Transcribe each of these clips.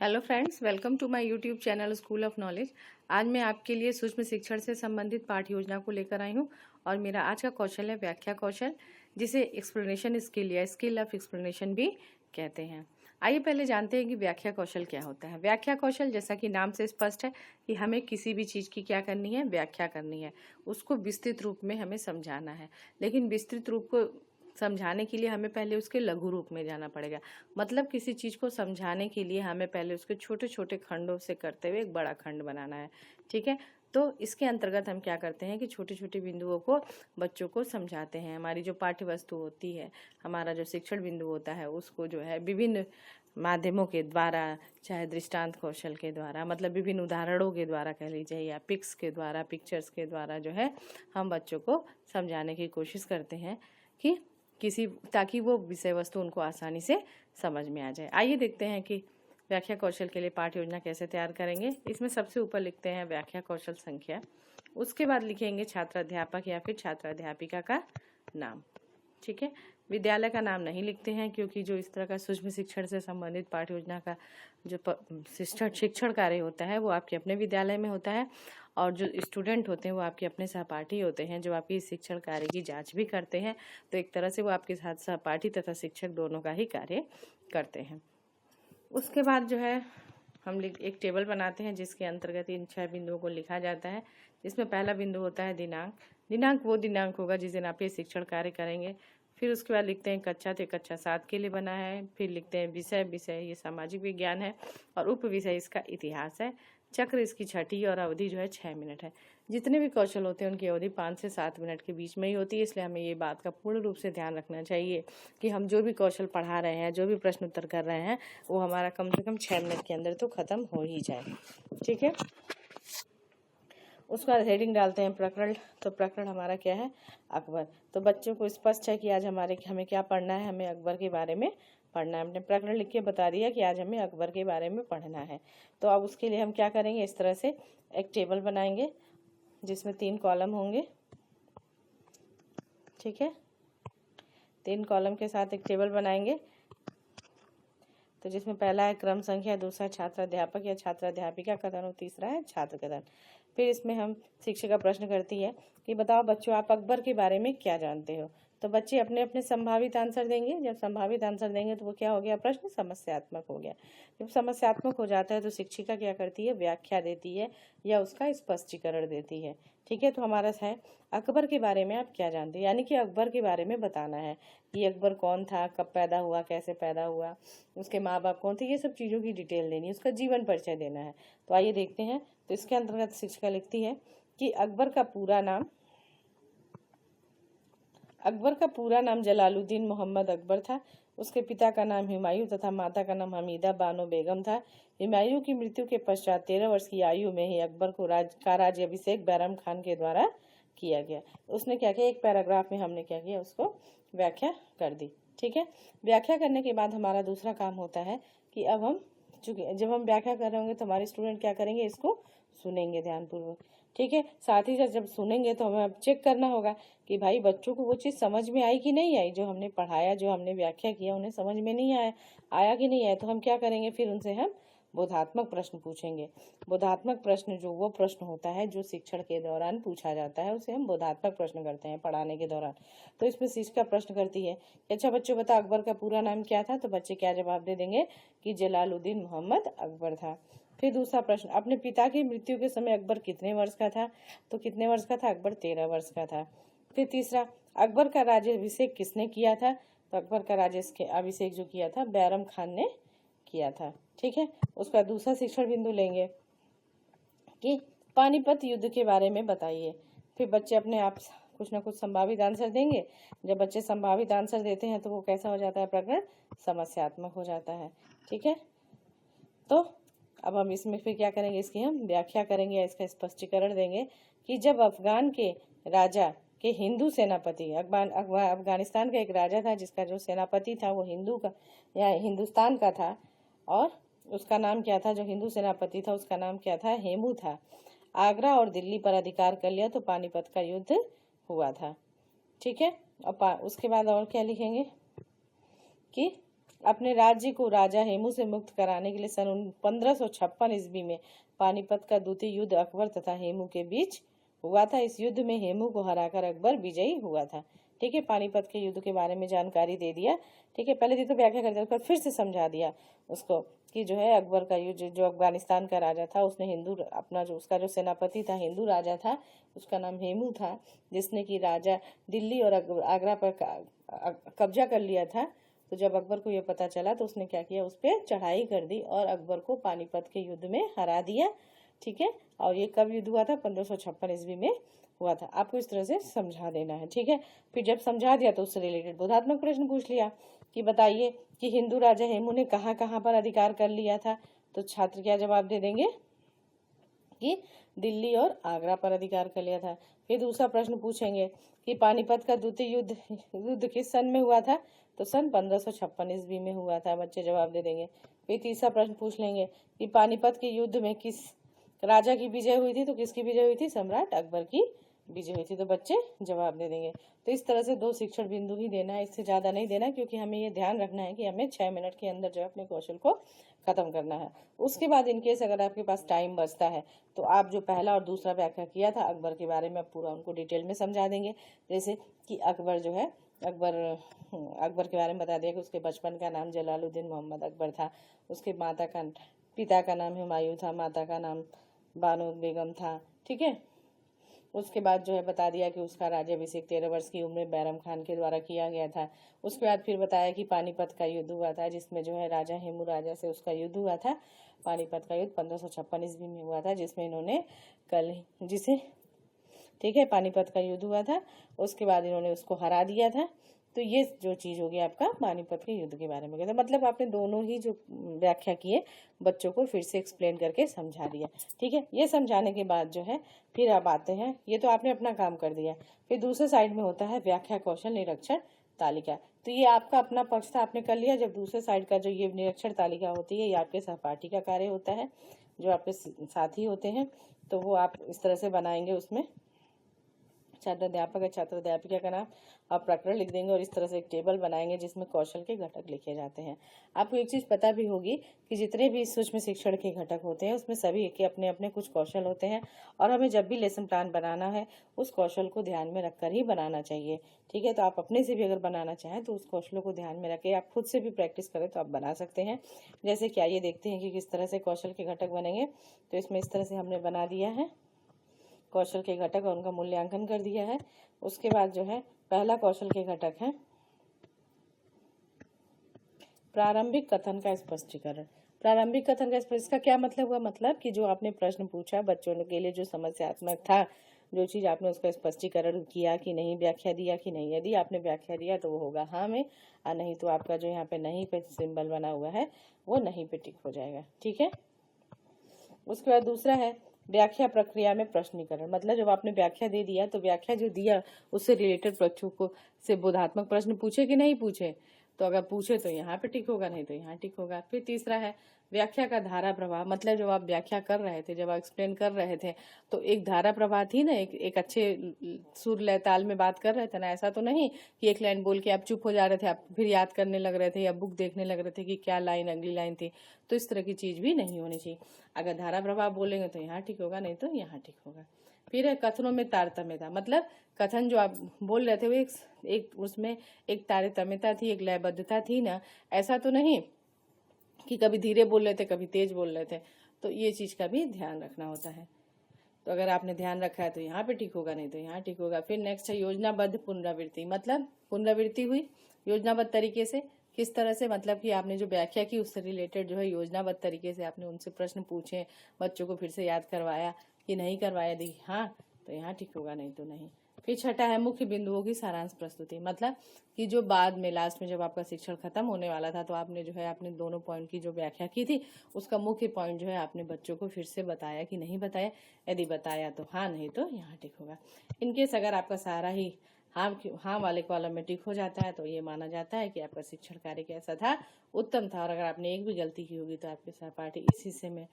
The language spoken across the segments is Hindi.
Hello friends, welcome to my YouTube channel school of knowledge. आज मैं आपके लिए सूक्ष्म शिक्षण से संबंधित पाठ योजना को लेकर आई हूं और मेरा आज का कौशल है व्याख्या कौशल, जिसे एक्सप्लेनेशन स्किल या स्किल ऑफ एक्सप्लेनेशन भी कहते हैं। आइए पहले जानते हैं कि व्याख्या कौशल क्या होता है। व्याख्या कौशल, जैसा कि नाम से स्पष्ट है कि हमें किसी भी चीज़ की क्या करनी है, व्याख्या करनी है, उसको विस्तृत रूप में हमें समझाना है। लेकिन विस्तृत रूप को समझाने के लिए हमें पहले उसके लघु रूप में जाना पड़ेगा। मतलब किसी चीज़ को समझाने के लिए हमें पहले उसके छोटे छोटे खंडों से करते हुए एक बड़ा खंड बनाना है। ठीक है, तो इसके अंतर्गत हम क्या करते हैं कि छोटे छोटे बिंदुओं को बच्चों को समझाते हैं। हमारी जो पाठ्य वस्तु होती है, हमारा जो शिक्षण बिंदु होता है, उसको जो है विभिन्न माध्यमों के द्वारा, चाहे दृष्टांत कौशल के द्वारा, मतलब विभिन्न उदाहरणों के द्वारा कह लीजिए, या पिक्स के द्वारा, पिक्चर्स के द्वारा जो है हम बच्चों को समझाने की कोशिश करते हैं कि ताकि वो विषय वस्तु उनको आसानी से समझ में आ जाए। आइए देखते हैं कि व्याख्या कौशल के लिए पाठ योजना कैसे तैयार करेंगे। इसमें सबसे ऊपर लिखते हैं व्याख्या कौशल संख्या, उसके बाद लिखेंगे छात्राध्यापक या फिर छात्राध्यापिका का नाम। ठीक है, विद्यालय का नाम नहीं लिखते हैं, क्योंकि जो इस तरह का सूक्ष्म शिक्षण से संबंधित पाठ्य योजना का जो शिक्षण कार्य होता है वो आपके अपने विद्यालय में होता है, और जो स्टूडेंट होते हैं वो आपके अपने सहपाठी होते हैं, जो आपकी शिक्षण कार्य की जांच भी करते हैं। तो एक तरह से वो आपके साथ सहपाठी तथा शिक्षक दोनों का ही कार्य करते हैं। उसके बाद जो है हम एक टेबल बनाते हैं, जिसके अंतर्गत इन 6 बिंदुओं को लिखा जाता है। जिसमें पहला बिंदु होता है दिनांक। दिनांक वो दिनांक होगा जिस दिन आप ये शिक्षण कार्य करेंगे। फिर उसके बाद लिखते हैं कक्षा से कक्षा 7 के लिए बना है। फिर लिखते हैं विषय, विषय ये सामाजिक विज्ञान है, और उप विषय इसका इतिहास है। चक्र इसकी छठी, और अवधि जो है 6 मिनट है। जितने भी कौशल होते हैं उनकी अवधि 5 से 7 मिनट के बीच में ही होती है। इसलिए हमें ये बात का पूर्ण रूप से ध्यान रखना चाहिए कि हम जो भी कौशल पढ़ा रहे हैं, जो भी प्रश्न उत्तर कर रहे हैं, वो हमारा कम से कम 6 मिनट के अंदर तो खत्म हो ही जाए। ठीक है, उसके बाद हेडिंग डालते हैं प्रकरण। तो प्रकरण हमारा क्या है, अकबर। तो बच्चों को स्पष्ट है कि आज हमें क्या पढ़ना है, हमें अकबर के बारे में पढ़ना है। हमने प्रकरण लिख के बता दिया कि आज हमें अकबर के बारे में पढ़ना है। तो अब उसके लिए हम क्या करेंगे, इस तरह से एक टेबल बनाएंगे जिसमें 3 कॉलम होंगे। ठीक है, 3 कॉलम के साथ एक टेबल बनाएंगे। तो जिसमें पहला है क्रम संख्या, दूसरा छात्राध्यापक या छात्राध्यापिका कथन, और तीसरा है छात्र कथन। फिर इसमें हम शिक्षिका प्रश्न करती है कि बताओ बच्चों, आप अकबर के बारे में क्या जानते हो। तो बच्चे अपने अपने संभावित आंसर देंगे। जब संभावित आंसर देंगे तो वो क्या हो गया, प्रश्न समस्यात्मक हो गया। जब समस्यात्मक हो जाता है तो शिक्षिका क्या करती है, व्याख्या देती है या उसका स्पष्टीकरण देती है। ठीक है, तो हमारा है अकबर के बारे में आप क्या जानते हैं, यानी कि अकबर के बारे में बताना है कि अकबर कौन था, कब पैदा हुआ, कैसे पैदा हुआ, उसके माँ बाप कौन थे, ये सब चीज़ों की डिटेल देनी है, उसका जीवन परिचय देना है। तो आइए देखते हैं। तो इसके अंतर्गत शिक्षिका लिखती है कि अकबर का पूरा नाम जलालुद्दीन मोहम्मद अकबर था। उसके पिता का नाम हुमायूं तथा माता का नाम हमीदा बानो बेगम था। हुमायूं की मृत्यु के पश्चात 13 वर्ष की आयु में ही अकबर को राज्याभिषेक बैरम खान के द्वारा किया गया। उसने क्या किया, एक पैराग्राफ में हमने क्या किया, उसको व्याख्या कर दी। ठीक है, व्याख्या करने के बाद हमारा दूसरा काम होता है कि अब हम चूंकि जब हम व्याख्या कर रहे होंगे तो हमारे स्टूडेंट क्या करेंगे, इसको सुनेंगे ध्यानपूर्वक। ठीक है, साथ ही साथ जब सुनेंगे तो हमें अब चेक करना होगा कि भाई बच्चों को वो चीज़ समझ में आई कि नहीं आई, जो हमने पढ़ाया, जो हमने व्याख्या किया, उन्हें समझ में नहीं आया कि नहीं आया। तो हम क्या करेंगे, फिर उनसे हम बोधात्मक प्रश्न पूछेंगे। बोधात्मक प्रश्न जो वो प्रश्न होता है जो शिक्षण के दौरान पूछा जाता है, उसे हम बोधात्मक प्रश्न करते हैं पढ़ाने के दौरान। तो इसमें शिक्षिका प्रश्न करती है कि अच्छा बच्चों बता, अकबर का पूरा नाम क्या था। तो बच्चे क्या जवाब दे देंगे कि जलालुद्दीन मोहम्मद अकबर था। फिर दूसरा प्रश्न, अपने पिता की मृत्यु के समय अकबर कितने वर्ष का था। तो कितने वर्ष का था, अकबर 13 वर्ष का था। फिर तीसरा, अकबर का राज्याभिषेक किसने किया था। तो अकबर का राज्याभिषेक जो किया था बैरम खान ने किया था। ठीक है, उसका दूसरा शिक्षण बिंदु लेंगे कि पानीपत युद्ध के बारे में बताइए। फिर बच्चे अपने आप कुछ ना कुछ संभावित आंसर देंगे। जब बच्चे संभावित आंसर देते हैं तो वो कैसा हो जाता है, प्रकरण समस्यात्मक हो जाता है। ठीक है, तो अब हम इसमें फिर क्या करेंगे, इसकी हम व्याख्या करेंगे या इसका स्पष्टीकरण देंगे कि जब अफगान के राजा के हिंदू सेनापति, अफगानिस्तान का एक राजा था जिसका जो सेनापति था वो हिंदू का या हिंदुस्तान का था, और उसका नाम क्या था, जो हिंदू सेनापति था उसका नाम क्या था, हेमू था। आगरा और दिल्ली पर अधिकार कर लिया तो पानीपत का युद्ध हुआ था। ठीक है, और उसके बाद और क्या लिखेंगे कि अपने राज्य को राजा हेमू से मुक्त कराने के लिए सन 1556 ईस्वी में पानीपत का द्वितीय युद्ध अकबर तथा हेमू के बीच हुआ था। इस युद्ध में हेमू को हराकर अकबर विजयी हुआ था। ठीक है, पानीपत के युद्ध के बारे में जानकारी दे दिया। ठीक है, पहले तो व्याख्या कर दिया, फिर से समझा दिया उसको कि जो है अकबर का युद्ध, जो अफगानिस्तान का राजा था, उसने हिंदू अपना जो उसका जो सेनापति था, हिंदू राजा था, उसका नाम हेमू था, जिसने कि राजा दिल्ली और आगरा पर कब्जा कर लिया था। तो जब अकबर को ये पता चला तो उसने क्या किया, उस पर चढ़ाई कर दी और अकबर को पानीपत के युद्ध में हरा दिया। ठीक है, और ये कब युद्ध हुआ था? 1556 ईस्वी में हुआ था। आपको इस तरह से समझा देना है। ठीक है, फिर जब समझा दिया तो उससे रिलेटेड बोधात्मक प्रश्न पूछ लिया कि बताइए कि हिंदू राजा हेमू ने कहाँ कहाँ पर अधिकार कर लिया था। तो छात्र क्या जवाब दे देंगे कि दिल्ली और आगरा पर अधिकार कर लिया था। फिर दूसरा प्रश्न पूछेंगे कि पानीपत का द्वितीय युद्ध किस सन में हुआ था? तो सन 1556 ईस्वी में हुआ था। बच्चे जवाब दे देंगे। फिर तीसरा प्रश्न पूछ लेंगे कि पानीपत के युद्ध में किस राजा की विजय हुई थी? तो किसकी विजय हुई थी? सम्राट अकबर की विजय हुई थी। तो बच्चे जवाब दे देंगे। तो इस तरह से 2 शिक्षण बिंदु ही देना है, इससे ज़्यादा नहीं देना, क्योंकि हमें ये ध्यान रखना है कि हमें 6 मिनट के अंदर जो है अपने कौशल को खत्म करना है। उसके बाद इनकेस अगर आपके पास टाइम बचता है तो आप जो पहला और दूसरा व्याख्या किया था अकबर के बारे में पूरा उनको डिटेल में समझा देंगे। जैसे कि अकबर जो है अकबर के बारे में बता दिया कि उसके बचपन का नाम जलालुद्दीन मोहम्मद अकबर था, उसके पिता का नाम हुमायूं था, माता का नाम बानो बेगम था। ठीक है, उसके बाद जो है बता दिया कि उसका राज्याभिषेक 13 वर्ष की उम्र में बैरम खान के द्वारा किया गया था। उसके बाद फिर बताया कि पानीपत का युद्ध हुआ था, जिसमें जो है राजा हेमू राजा से उसका युद्ध हुआ था। पानीपत का युद्ध 1556 ईस्वी में हुआ था, जिसमें इन्होंने ठीक है, पानीपत का युद्ध हुआ था। उसके बाद इन्होंने उसको हरा दिया था। तो ये जो चीज़ होगी आपका पानीपत के युद्ध के बारे में कहते, मतलब आपने दोनों ही जो व्याख्या किए बच्चों को फिर से एक्सप्लेन करके समझा दिया। ठीक है, ये समझाने के बाद जो है फिर आप आते हैं, ये तो आपने अपना काम कर दिया। फिर दूसरे साइड में होता है व्याख्या कौशल निरीक्षण तालिका। तो ये आपका अपना पक्ष था, आपने कर लिया। जब दूसरे साइड का जो ये निरीक्षण तालिका होती है, ये आपके सहपाठी का कार्य होता है, जो आपके साथी होते हैं। तो वो आप इस तरह से बनाएंगे, उसमें छात्र अध्यापक या छात्र अध्यापिका का नाम और प्रकरण लिख देंगे और इस तरह से एक टेबल बनाएंगे जिसमें कौशल के घटक लिखे जाते हैं। आपको एक चीज़ पता भी होगी कि जितने भी सूक्ष्म शिक्षण के घटक होते हैं उसमें सभी के अपने अपने कुछ कौशल होते हैं, और हमें जब भी लेसन प्लान बनाना है उस कौशल को ध्यान में रखकर ही बनाना चाहिए। ठीक है, तो आप अपने से भी अगर बनाना चाहें तो उस कौशलों को ध्यान में रखें, आप खुद से भी प्रैक्टिस करें तो आप बना सकते हैं। जैसे क्या, ये देखते हैं कि किस तरह से कौशल के घटक बनेंगे। तो इसमें इस तरह से हमने बना दिया है कौशल के घटक और उनका मूल्यांकन कर दिया है। उसके बाद जो है पहला कौशल के घटक है प्रारंभिक कथन का स्पष्टीकरण। प्रारंभिक कथन का इसका क्या मतलब हुआ? मतलब कि जो आपने प्रश्न पूछा बच्चों के लिए जो समस्यात्मक था, जो चीज़ आपने उसका स्पष्टीकरण किया कि नहीं, व्याख्या दिया कि नहीं। यदि आपने व्याख्या दिया तो वो होगा हाँ में, और नहीं तो आपका जो यहाँ पे नहीं पे सिंबल बना हुआ है वो नहीं पे टिक हो जाएगा। ठीक है, उसके बाद दूसरा है व्याख्या प्रक्रिया में प्रश्नीकरण। मतलब जब आपने व्याख्या दे दिया तो व्याख्या जो दिया उससे रिलेटेड बच्चों को से बोधात्मक प्रश्न पूछे कि नहीं पूछे। तो अगर पूछे तो यहाँ पे टिक होगा, नहीं तो यहाँ टिक होगा। फिर तीसरा है व्याख्या का धारा प्रवाह। मतलब जब आप व्याख्या कर रहे थे, जब आप एक्सप्लेन कर रहे थे तो एक धारा प्रवाह थी ना, एक अच्छे सुर लय ताल में बात कर रहे थे ना। ऐसा तो नहीं कि एक लाइन बोल के आप चुप हो जा रहे थे, आप फिर याद करने लग रहे थे या बुक देखने लग रहे थे कि क्या लाइन अगली लाइन थी। तो इस तरह की चीज़ भी नहीं होनी चाहिए। अगर धारा प्रवाह बोलेंगे तो यहाँ ठीक होगा, नहीं तो यहाँ ठीक होगा। फिर है कथनों में तारतम्यता। मतलब कथन जो आप बोल रहे थे वो एक उसमें एक तारतम्यता थी, एक लयबद्धता थी ना। ऐसा तो नहीं कि कभी धीरे बोल रहे थे कभी तेज बोल रहे थे। तो ये चीज़ का भी ध्यान रखना होता है। तो अगर आपने ध्यान रखा है तो यहाँ पे ठीक होगा, नहीं तो यहाँ ठीक होगा। फिर नेक्स्ट है योजनाबद्ध पुनरावृत्ति। मतलब पुनरावृत्ति हुई योजनाबद्ध तरीके से। किस तरह से? मतलब कि आपने जो व्याख्या की उससे रिलेटेड जो है योजनाबद्ध तरीके से आपने उनसे प्रश्न पूछे, बच्चों को फिर से याद करवाया कि नहीं करवाया, दी हाँ तो यहाँ ठीक होगा, नहीं तो नहीं। फिर छठा है मुख्य बिंदुओं की सारांश प्रस्तुति। मतलब कि जो बाद में लास्ट में जब आपका शिक्षण खत्म होने वाला था तो आपने जो है आपने दोनों पॉइंट की जो व्याख्या की थी उसका मुख्य पॉइंट जो है आपने बच्चों को फिर से बताया कि नहीं बताया। यदि बताया तो हाँ, नहीं तो यहाँ टिक होगा। इनकेस अगर आपका सारा ही हाँ वाले कॉलम में टिक हो जाता है तो ये माना जाता है कि आपका शिक्षण कार्य कैसा था, उत्तम था। और अगर आपने एक भी गलती की होगी तो आपके सहपाठी इस हिस्से में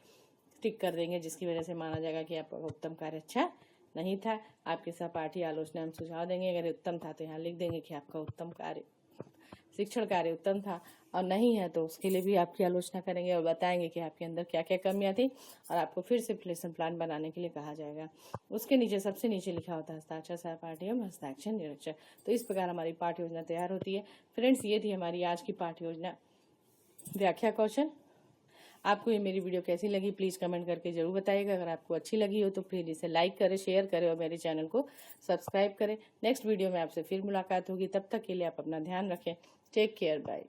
टिक कर देंगे, जिसकी वजह से माना जाएगा कि आपका उत्तम कार्य अच्छा नहीं था। आपके सहपाठी आलोचना में सुझाव देंगे, अगर उत्तम था तो यहाँ लिख देंगे कि आपका उत्तम कार्य शिक्षण कार्य उत्तम था। और नहीं है तो उसके लिए भी आपकी आलोचना करेंगे और बताएंगे कि आपके अंदर क्या क्या कमियां थी और आपको फिर से लेसन प्लान बनाने के लिए कहा जाएगा। उसके नीचे सबसे नीचे लिखा होता है हस्ताक्षर सहपाठी एवं हस्ताक्षर निरीक्षक। तो इस प्रकार हमारी पाठ्य योजना तैयार होती है। फ्रेंड्स, ये थी हमारी आज की पाठ्य योजना व्याख्या कौशल। आपको ये मेरी वीडियो कैसी लगी प्लीज़ कमेंट करके ज़रूर बताइएगा। अगर आपको अच्छी लगी हो तो प्लीज़ इसे लाइक करें, शेयर करें और मेरे चैनल को सब्सक्राइब करें। नेक्स्ट वीडियो में आपसे फिर मुलाकात होगी, तब तक के लिए आप अपना ध्यान रखें। Take care, bye.